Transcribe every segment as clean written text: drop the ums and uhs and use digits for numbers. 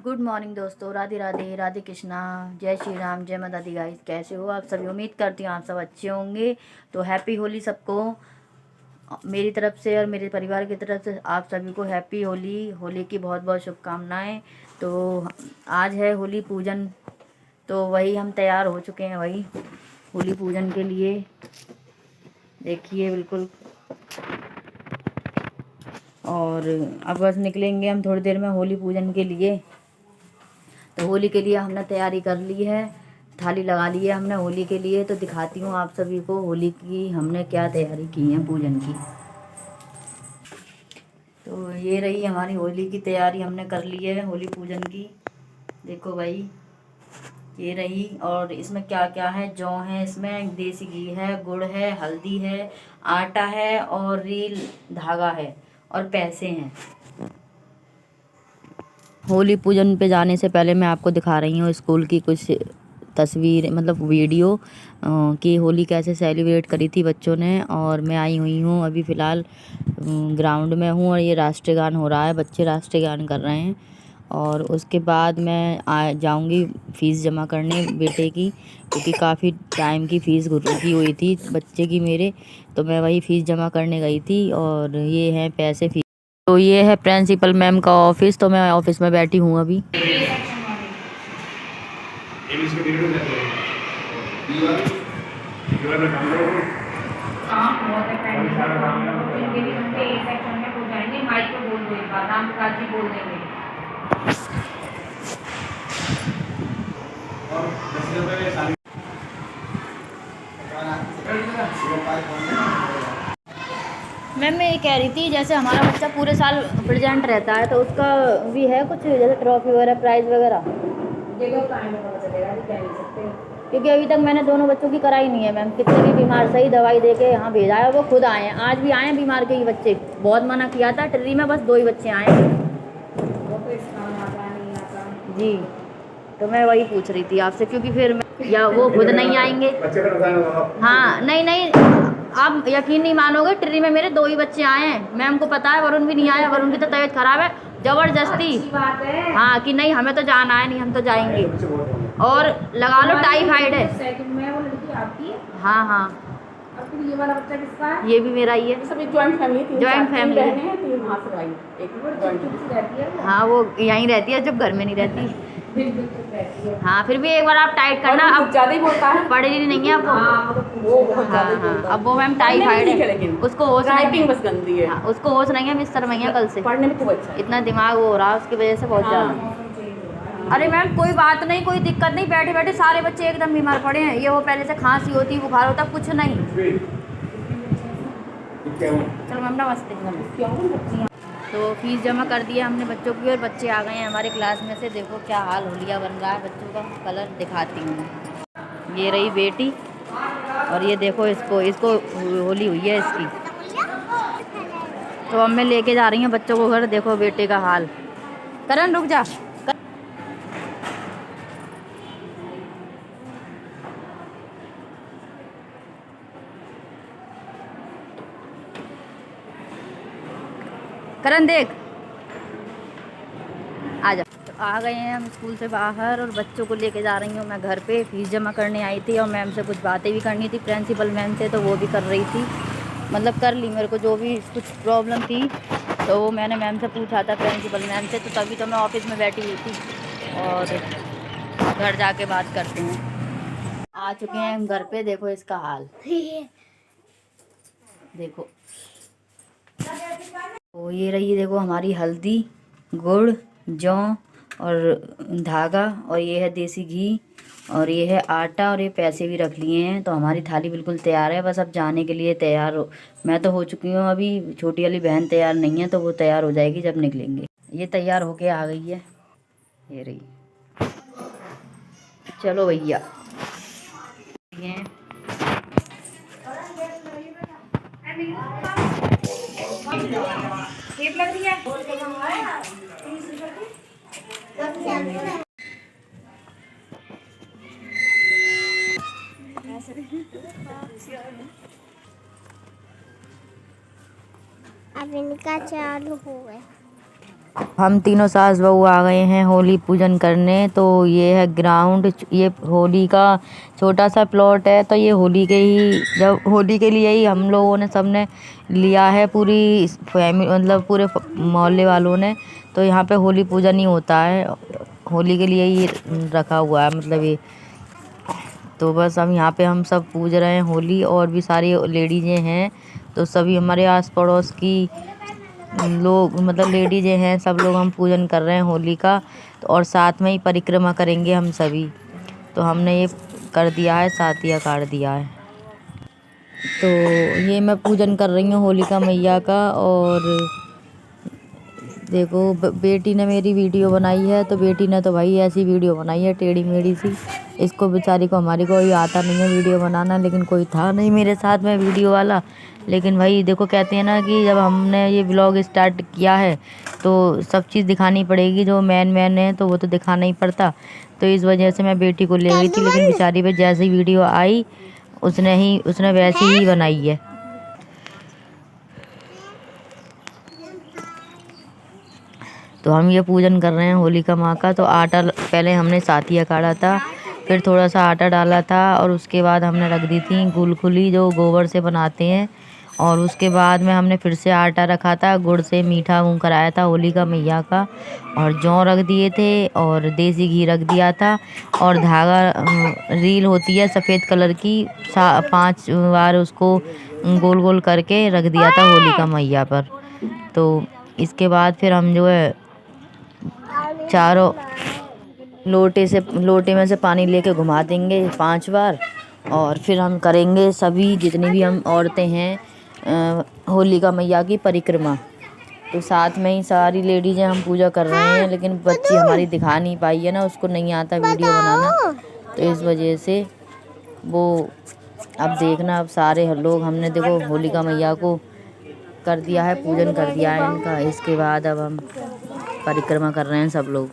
Good morning दोस्तों, राधे राधे, राधे कृष्णा, जय श्री राम, जय माता दी। गाइस कैसे हो आप सभी? उम्मीद करती हूँ आप सब अच्छे होंगे। तो हैप्पी होली सबको मेरी तरफ से और मेरे परिवार की तरफ से। आप सभी को हैप्पी होली, होली की बहुत बहुत शुभकामनाएं। तो आज है होली पूजन, तो वही हम तैयार हो चुके हैं वही होली पूजन के लिए। देखिए बिल्कुल, और अब बस निकलेंगे हम थोड़ी देर में होली पूजन के लिए। तो होली के लिए हमने तैयारी कर ली है, थाली लगा ली है हमने होली के लिए। तो दिखाती हूँ आप सभी को होली की हमने क्या तैयारी की है पूजन की। तो ये रही हमारी होली की तैयारी, हमने कर ली है होली पूजन की। देखो भाई, ये रही। और इसमें क्या क्या है? जौ है, इसमें देसी घी है, गुड़ है, हल्दी है, आटा है और रील धागा है और पैसे हैं। होली पूजन पे जाने से पहले मैं आपको दिखा रही हूँ स्कूल की कुछ तस्वीर, मतलब वीडियो कि होली कैसे सेलिब्रेट करी थी बच्चों ने। और मैं आई हुई हूँ अभी फ़िलहाल ग्राउंड में हूँ, और ये राष्ट्रीय गान हो रहा है, बच्चे राष्ट्रीय गान कर रहे हैं। और उसके बाद मैं आ जाऊँगी फ़ीस जमा करने बेटे की, क्योंकि काफ़ी टाइम की फ़ीस रुकी हुई थी बच्चे की मेरे। तो मैं वही फ़ीस जमा करने गई थी, और ये हैं पैसे फ़ीस। तो ये है प्रिंसिपल मैम का ऑफिस, तो मैं ऑफिस में बैठी हूँ अभी। मैम मैं ये कह रही थी, जैसे हमारा बच्चा पूरे साल प्रेजेंट रहता है तो उसका भी है कुछ, जैसे ट्रॉफी वगैरह, प्राइज वगैरह? देखो टाइम में पता चलेगा, अभी कह नहीं सकते। क्योंकि अभी तक मैंने दोनों बच्चों की कराई नहीं है मैम। कितने भी बीमार, सही दवाई दे के यहाँ भेजा है, वो खुद आए हैं। आज भी आए हैं बीमार के ही बच्चे, बहुत मना किया था। टिर्री में बस 2 ही बच्चे आए हैं। वो तो इस काम आता नहीं आता जी, तो मैं वही पूछ रही थी आपसे, क्योंकि फिर या वो खुद नहीं आएंगे। हाँ नहीं नहीं, आप यकीन नहीं मानोगे, टिर्री में मेरे 2 ही बच्चे आए हैं। मैम को पता है, वरुण भी नहीं आया, वरुण की तो तबीयत खराब है जबरदस्ती। बात है। हाँ कि नहीं हमें तो जाना है, नहीं हम तो जाएंगे। और लगा लो टाइफाइड है। सेकंड में वो लड़की आपकी है। हाँ हाँ, अब फिर ये वाला बच्चा किसका है? ये भी मेरा ही है। सब एक जॉइंट फैमिली थी, जॉइंट फैमिली है। बहनें हैं, 3 वहाँ से भाई, एक जॉइंट रहती है। हाँ वो यहीं रहती है, जब घर में नहीं रहती। बिल्कुल रहती है। हाँ फिर भी एक बार आप टाइट करना, अब ज़्यादा ही बोलता है, पढ़ी नहीं है अब वो। वो बहुत ज़्यादा ही हाँ बोलता है। अब वो मैम टाइफाइड है, लेकिन उसको होश नहीं राइटिंग बस गंदी है। हाँ, उसको होश नहीं है, मिस शर्मैया कल से। पढ़ने में खूब अच्छा है। इतना दिमाग वो हो रहा है उसकी वजह से, बहुत ज़्यादा। अरे मैम कोई बात नहीं, कोई दिक्कत नहीं, बैठे बैठे सारे बच्चे एकदम बीमार पड़े हैं। ये वो पहले से खांसी होती, बुखार होता, कुछ नहीं। चलो मैम नमस्ते। तो फीस जमा कर दिया हमने बच्चों की, और बच्चे आ गए हैं हमारे क्लास में से। देखो क्या हाल होलिया बन रहा है बच्चों का, कलर दिखाती हूँ। ये रही बेटी, और ये देखो इसको होली हुई है इसकी। तो अब मैं लेके जा रही हूँ बच्चों को घर। देखो बेटे का हाल। करण रुक जा। करण देख, आ जा। तो आ गए हैं हम स्कूल से बाहर, और बच्चों को लेके जा रही हूँ मैं घर पे। फीस जमा करने आई थी, और मैम से कुछ बातें भी करनी थी, प्रिंसिपल मैम से, तो वो भी कर रही थी। मतलब कर ली, मेरे को जो भी कुछ प्रॉब्लम थी तो वो मैंने मैम से पूछा था, प्रिंसिपल मैम से। तो तभी तो मैं ऑफिस में बैठी हुई थी, और घर जाके बात करते हैं। आ चुके हैं हम घर पे। देखो इसका हाल देखो। तो ये रही, देखो हमारी हल्दी, गुड़, जौ और धागा, और ये है देसी घी, और ये है आटा, और ये पैसे भी रख लिए हैं। तो हमारी थाली बिल्कुल तैयार है, बस अब जाने के लिए तैयार हो। मैं तो हो चुकी हूँ, अभी छोटी वाली बहन तैयार नहीं है, तो वो तैयार हो जाएगी जब निकलेंगे। ये तैयार होके आ गई है, ये रही। चलो भैया, ये लग रही है। अब इनका चालू हो गया। हम तीनों सास बहू आ गए हैं होली पूजन करने। तो ये है ग्राउंड, ये होली का छोटा सा प्लॉट है। तो ये होली के ही, जब होली के लिए ही हम लोगों ने सबने लिया है, पूरी फैमिली मतलब पूरे मोहल्ले वालों ने। तो यहाँ पे होली पूजन ही होता है, होली के लिए ही रखा हुआ है मतलब ये। तो बस हम यहाँ पे हम सब पूज रहे हैं होली, और भी सारी लेडीजें हैं। तो सभी हमारे आस पड़ोस की लोग मतलब लेडीजें हैं, सब लोग हम पूजन कर रहे हैं होली का। तो और साथ में ही परिक्रमा करेंगे हम सभी। तो हमने ये कर दिया है, साथिया काट दिया है। तो ये मैं पूजन कर रही हूँ होलिका मैया का। और देखो बेटी ने मेरी वीडियो बनाई है। तो बेटी ने तो भाई ऐसी वीडियो बनाई है टेढ़ी मेढ़ी सी। इसको बेचारी को, हमारी को ही आता नहीं है वीडियो बनाना, लेकिन कोई था नहीं मेरे साथ में वीडियो वाला। लेकिन भाई देखो, कहते हैं ना कि जब हमने ये ब्लॉग स्टार्ट किया है तो सब चीज़ दिखानी पड़ेगी। जो मैन है तो वो तो दिखाना ही पड़ता। तो इस वजह से मैं बेटी को ले गई थी, लेकिन बेचारी पे जैसे ही वीडियो आई उसने वैसे ही बनाई है। तो हम ये पूजन कर रहे हैं होलिका माँ का। तो आटा पहले हमने साथिया काढ़ा था, फिर थोड़ा सा आटा डाला था, और उसके बाद हमने रख दी थी गुलखुली जो गोबर से बनाते हैं। और उसके बाद में हमने फिर से आटा रखा था, गुड़ से मीठा मुँह कराया था होलिका मैया का। और जौ रख दिए थे, और देसी घी रख दिया था। और धागा रील होती है सफ़ेद कलर की, 5 बार उसको गोल गोल करके रख दिया था होलिका मैया पर। तो इसके बाद फिर हम जो है चारों लोटे में से पानी लेके घुमा देंगे 5 बार। और फिर हम करेंगे सभी जितनी भी हम औरतें हैं होलिका मैया की परिक्रमा। तो साथ में ही सारी लेडीजें हम पूजा कर रहे हैं, लेकिन बच्ची हमारी दिखा नहीं पाई है ना, उसको नहीं आता वीडियो बनाना। तो इस वजह से वो, अब देखना, अब सारे लोग हमने देखो होलिका मैया को कर दिया है, पूजन कर दिया है इनका। इसके बाद अब हम परिक्रमा कर रहे हैं सब लोग।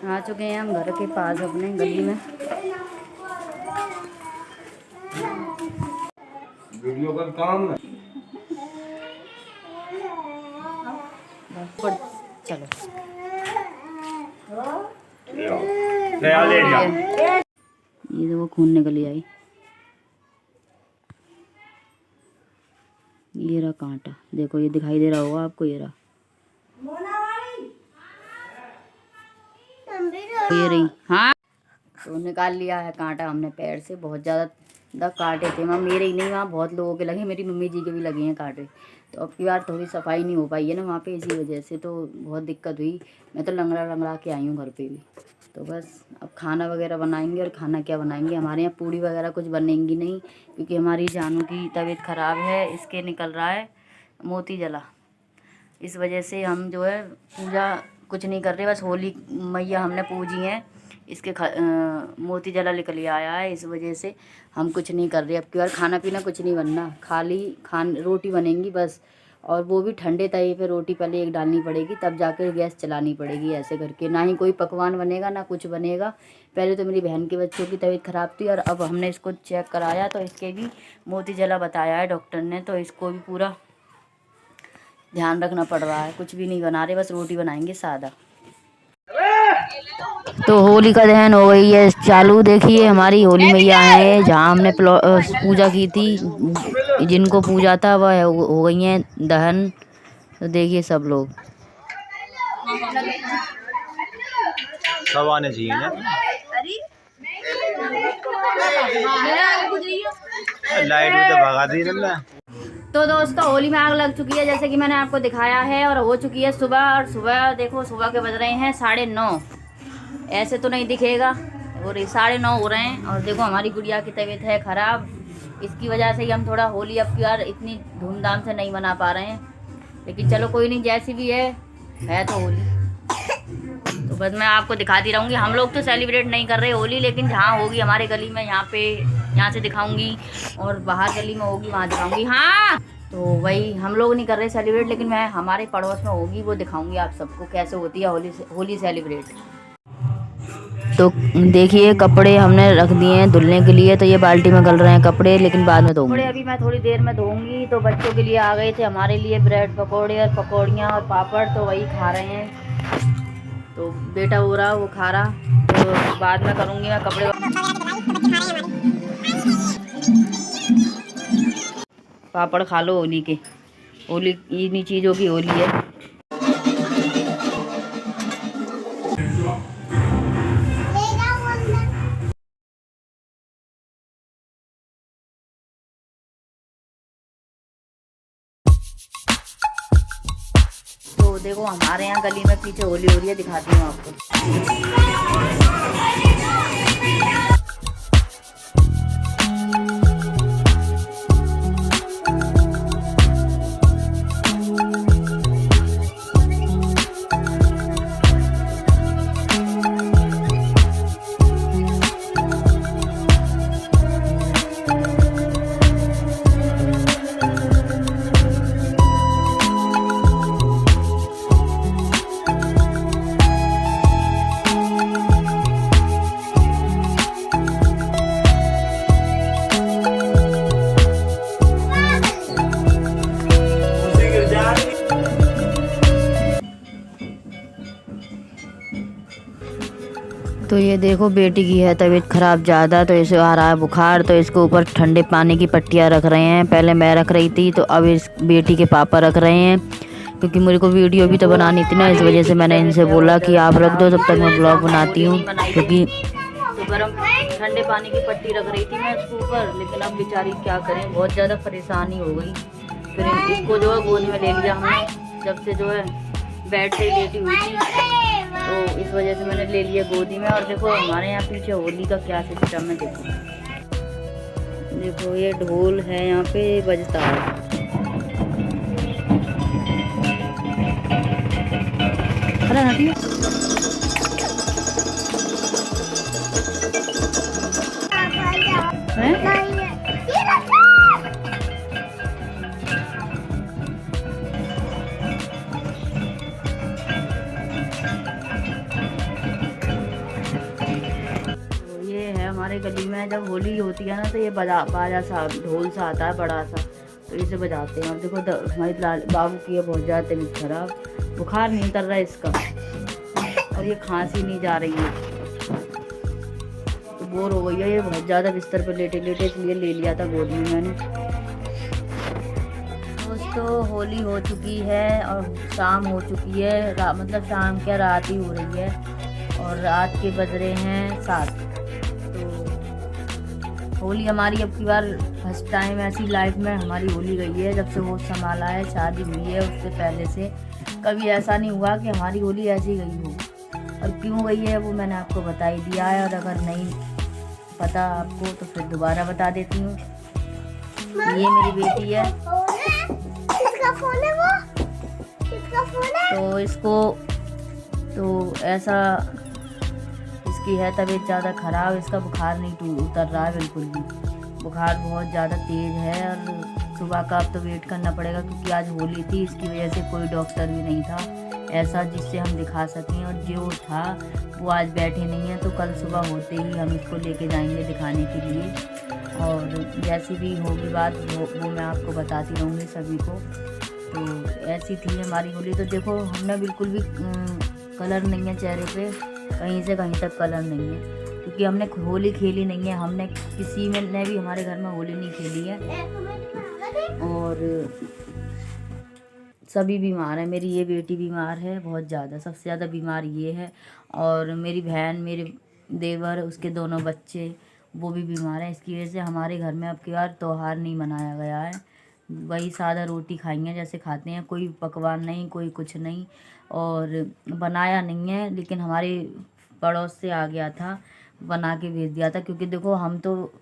आ चुके हैं हम घर के पास अपने गली में। वीडियो का काम है। चलो ये देखो खून निकल आई। ये रहा कांटा, देखो ये दिखाई दे रहा होगा आपको, ये रहा, ये रही। हाँ, तो निकाल लिया है कांटा हमने पैर से। बहुत ज़्यादा कांटे थे वहाँ, मेरे ही नहीं, वहाँ बहुत लोगों के लगे, मेरी मम्मी जी के भी लगे हैं कांटे। तो अब की बार थोड़ी सफाई नहीं हो पाई है ना वहाँ पे, इसी वजह से तो बहुत दिक्कत हुई। मैं तो लंगड़ा के आई हूँ घर पे भी। तो बस अब खाना वगैरह बनाएंगे। और खाना क्या बनाएंगे, हमारे यहाँ पूड़ी वगैरह कुछ बनेंगी नहीं, क्योंकि हमारी जानू की तबीयत ख़राब है, इसके निकल रहा है मोती जला। इस वजह से हम जो है पूजा कुछ नहीं कर रहे, बस होली मैया हमने पूजी हैं, इसके मोती जला निकल आया है, इस वजह से हम कुछ नहीं कर रहे। अब की बार खाना पीना कुछ नहीं बनना, खाली रोटी बनेंगी बस। और वो भी ठंडे तवे पे रोटी पहले एक डालनी पड़ेगी, तब जाकर गैस चलानी पड़ेगी। ऐसे करके ना ही कोई पकवान बनेगा ना कुछ बनेगा। पहले तो मेरी बहन के बच्चों की तबीयत ख़राब थी और अब हमने इसको चेक कराया तो इसके भी मोती जला बताया है डॉक्टर ने, तो इसको भी पूरा ध्यान रखना पड़ रहा है। कुछ भी नहीं बना रहे, बस रोटी बनाएंगे सादा। तो होली का दहन हो गई है चालू। देखिए हमारी होली मैया है, जहाँ हमने पूजा की थी, जिनको पूजा था वह हो गई हैं दहन। तो देखिए सब लोग सब आने चाहिए ना, लाइट में तो भगा दी ना। तो दोस्तों होली में आग लग चुकी है जैसे कि मैंने आपको दिखाया है, और हो चुकी है सुबह। और सुबह देखो, सुबह के बज रहे हैं 9:30। ऐसे तो नहीं दिखेगा, और 9:30 हो रहे हैं। और देखो हमारी गुड़िया की तबीयत है ख़राब, इसकी वजह से ही हम थोड़ा होली अब की बार इतनी धूमधाम से नहीं मना पा रहे हैं। लेकिन चलो कोई नहीं, जैसी भी है तो होली। तो बस मैं आपको दिखाती रहूँगी। हम लोग तो सेलिब्रेट नहीं कर रहे होली, लेकिन जहाँ होगी हमारे गली में, यहाँ से दिखाऊंगी, और बाहर गली में होगी वहाँ दिखाऊंगी। हाँ, तो वही हम लोग नहीं कर रहे सेलिब्रेट, लेकिन मैं हमारे पड़ोस में होगी वो दिखाऊंगी आप सबको कैसे होती है होली सेलिब्रेट। तो देखिए कपड़े हमने रख दिए हैं धुलने के लिए, तो ये बाल्टी में गल रहे हैं कपड़े, लेकिन बाद में धोऊंगी। कपड़े अभी मैं थोड़ी देर में धोऊंगी। तो बच्चों के लिए आ गए थे हमारे लिए ब्रेड पकौड़े और पकौड़ियाँ और पापड़, तो वही खा रहे हैं। तो बेटा हो रहा वो खा रहा, तो बाद में करूँगी मैं कपड़े। पापड़ खा लो होली के, होली इन्हीं चीज़ों की होली है। तो देखो हमारे यहाँ गली में पीछे होली हो रही है, दिखाती हूँ आपको। तो ये देखो बेटी की है तबीयत ख़राब ज़्यादा, तो इसे आ रहा है बुखार, तो इसके ऊपर ठंडे पानी की पट्टियाँ रख रहे हैं। पहले मैं रख रही थी, तो अब इस बेटी के पापा रख रहे हैं, क्योंकि मेरे को वीडियो भी तो बनानी थी ना, इस वजह से मैंने इनसे बोला कि आप रख दो, तब तक मैं ब्लॉग बनाती हूँ। क्योंकि तो गर्म ठंडे पानी की पट्टी रख रही थी मैं इसके ऊपर, लेकिन अब बेचारी क्या करें, बहुत ज़्यादा परेशानी हो गई। फिर इसको जो है गोद में ले लिया हमने, जब से जो है बेड से लेटी हुई थी, तो इस वजह से मैंने ले लिया गोदी में। और देखो हमारे यहाँ पीछे होली का क्या सिस्टम है, देखो ये ढोल है यहाँ पे बजता है। अरे हटिए, हमारे गली में जब होली होती है ना, तो ये बाजा सा ढोल सा आता है बड़ा सा, तो इसे बजाते हैं। और देखो हमारी बाबू की है बहुत ज़्यादा तबीयत खराब, बुखार नहीं उतर रहा है इसका, और ये खांसी नहीं जा रही है, तो बोर हो गई है ये बहुत ज़्यादा बिस्तर पर लेटे लेटे, इसलिए ले लिया था गोद में मैंने। दोस्तों होली हो चुकी है और शाम हो चुकी है, मतलब शाम क्या रात ही हो रही है, और रात के बज रहे हैं 7। होली हमारी अब की बार फर्स्ट टाइम ऐसी लाइफ में हमारी होली गई है, जब से वो संभाला है, शादी हुई है, उससे पहले से कभी ऐसा नहीं हुआ कि हमारी होली ऐसी गई हो। और क्यों गई है वो मैंने आपको बता ही दिया है, और अगर नहीं पता आपको तो फिर दोबारा बता देती हूँ। ये मेरी बेटी है, किसका फोन है वो? किसका फोन है? तो इसको तो ऐसा इसकी है तबीयत ज़्यादा ख़राब, इसका बुखार नहीं उतर रहा है बिल्कुल भी, बुखार बहुत ज़्यादा तेज़ है, और सुबह का अब तो वेट करना पड़ेगा क्योंकि आज होली थी, इसकी वजह से कोई डॉक्टर भी नहीं था ऐसा जिससे हम दिखा सकें, और जो था वो आज बैठे नहीं है, तो कल सुबह होते ही हम इसको लेके जाएंगे दिखाने के लिए। और जैसी भी होगी बात वो मैं आपको बताती रहूँगी सभी को। तो ऐसी थी हमारी होली। तो देखो हमने बिल्कुल भी कलर नहीं है चेहरे पे, कहीं से कहीं तक कलर नहीं है, क्योंकि हमने होली खेली नहीं है, हमने किसी में ने भी हमारे घर में होली नहीं खेली है। और सभी बीमार हैं, मेरी ये बेटी बीमार है बहुत ज़्यादा, सबसे ज़्यादा बीमार ये है, और मेरी बहन, मेरे देवर, उसके दोनों बच्चे वो भी बीमार हैं। इसकी वजह से हमारे घर में अब की बार त्यौहार नहीं मनाया गया है, वही सादा रोटी खाएंगे जैसे खाते हैं, कोई पकवान नहीं, कोई कुछ नहीं, और बनाया नहीं है। लेकिन हमारे पड़ोस से आ गया था, बना के भेज दिया था, क्योंकि देखो हम तो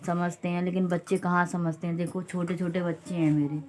समझते हैं लेकिन बच्चे कहाँ समझते हैं। देखो छोटे छोटे बच्चे हैं मेरे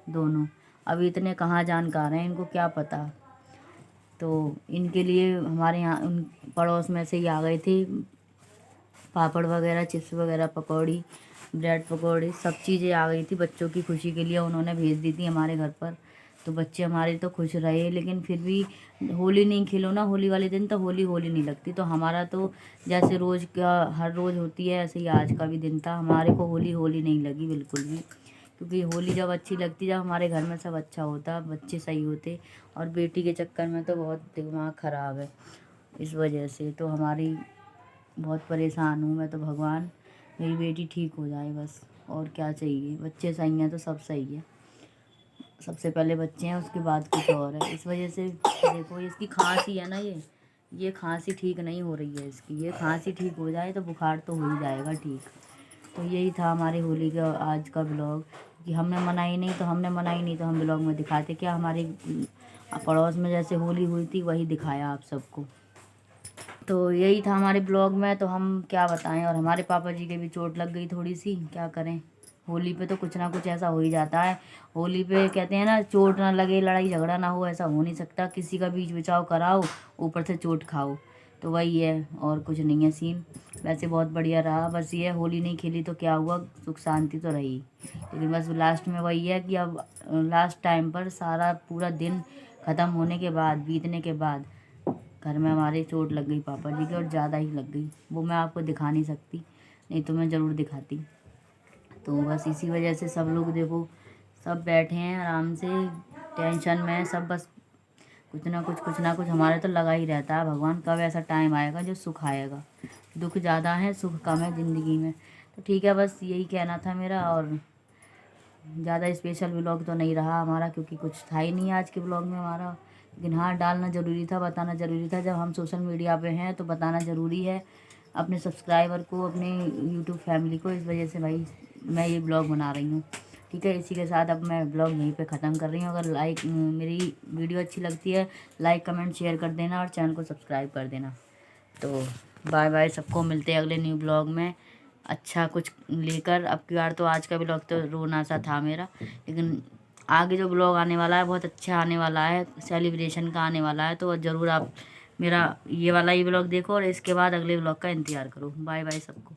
दोनों, अभी इतने कहाँ जानकार हैं, इनको क्या पता। तो इनके लिए हमारे यहाँ उन पड़ोस में से ही आ गए थे पापड़ वगैरह, चिप्स वगैरह, पकौड़ी, ब्रेड पकौड़ी, सब चीज़ें आ गई थी बच्चों की खुशी के लिए, उन्होंने भेज दी थी हमारे घर पर। तो बच्चे हमारे तो खुश रहे, लेकिन फिर भी होली नहीं खेलो ना होली वाले दिन, तो होली नहीं लगती। तो हमारा तो जैसे रोज़ का हर रोज़ होती है ऐसे ही आज का भी दिन था, हमारे को होली नहीं लगी बिल्कुल भी, क्योंकि होली जब अच्छी लगती, जब हमारे घर में सब अच्छा होता, बच्चे सही होते, और बेटी के चक्कर में तो बहुत दिमाग ख़राब है इस वजह से। तो हमारी बहुत परेशान हूँ मैं, तो भगवान मेरी बेटी ठीक हो जाए बस, और क्या चाहिए। बच्चे सही हैं तो सब सही है, सबसे पहले बच्चे हैं उसके बाद कुछ और है। इस वजह से देखो इसकी खांसी है ना, ये खांसी ठीक नहीं हो रही है इसकी, ये खांसी ठीक हो जाए तो बुखार तो हो ही जाएगा ठीक। तो यही था हमारी होली का आज का ब्लॉग, कि हमने मनाई नहीं तो हम ब्लॉग में दिखाते क्या, हमारे पड़ोस में जैसे होली हुई थी वही दिखाया आप सबको। तो यही था हमारे ब्लॉग में, तो हम क्या बताएं। और हमारे पापा जी के भी चोट लग गई थोड़ी सी, क्या करें, होली पे तो कुछ ना कुछ ऐसा हो ही जाता है। होली पे कहते हैं ना, चोट ना लगे लड़ाई झगड़ा ना हो, ऐसा हो नहीं सकता, किसी का बीच बचाव कराओ ऊपर से चोट खाओ, तो वही है और कुछ नहीं है सीन। वैसे बहुत बढ़िया रहा, बस ये होली नहीं खेली तो क्या हुआ, सुख शांति तो रही, लेकिन बस लास्ट में वही है कि अब लास्ट टाइम पर सारा पूरा दिन ख़त्म होने के बाद, बीतने के बाद घर में हमारे चोट लग गई पापा जी की, और ज़्यादा ही लग गई। वो मैं आपको दिखा नहीं सकती, नहीं तो मैं ज़रूर दिखाती। तो बस इसी वजह से सब लोग देखो सब बैठे हैं आराम से, टेंशन में सब, बस कुछ ना कुछ हमारे तो लगा ही रहता है। भगवान कब ऐसा टाइम आएगा जो सुख आएगा, दुख ज़्यादा है सुख कम है ज़िंदगी में। तो ठीक है, बस यही कहना था मेरा, और ज़्यादा स्पेशल व्लॉग तो नहीं रहा हमारा, क्योंकि कुछ था ही नहीं आज के ब्लॉग में हमारा। लेकिन हाँ, डालना ज़रूरी था, बताना ज़रूरी था, जब हम सोशल मीडिया पे हैं तो बताना ज़रूरी है अपने सब्सक्राइबर को, अपने यूट्यूब फैमिली को। इस वजह से भाई मैं ये ब्लॉग बना रही हूँ, ठीक है। इसी के साथ अब मैं ब्लॉग यहीं पे ख़त्म कर रही हूँ। अगर मेरी वीडियो अच्छी लगती है लाइक कमेंट शेयर कर देना, और चैनल को सब्सक्राइब कर देना। तो बाय बाय, सबको मिलते हैं अगले न्यू ब्लॉग में अच्छा कुछ लेकर। अब की बार तो आज का ब्लॉग तो रोना सा था मेरा, लेकिन आगे जो ब्लॉग आने वाला है बहुत अच्छा आने वाला है, सेलिब्रेशन का आने वाला है। तो ज़रूर आप मेरा ये वाला ही ब्लॉग देखो, और इसके बाद अगले ब्लॉग का इंतज़ार करो। बाय बाय सबको।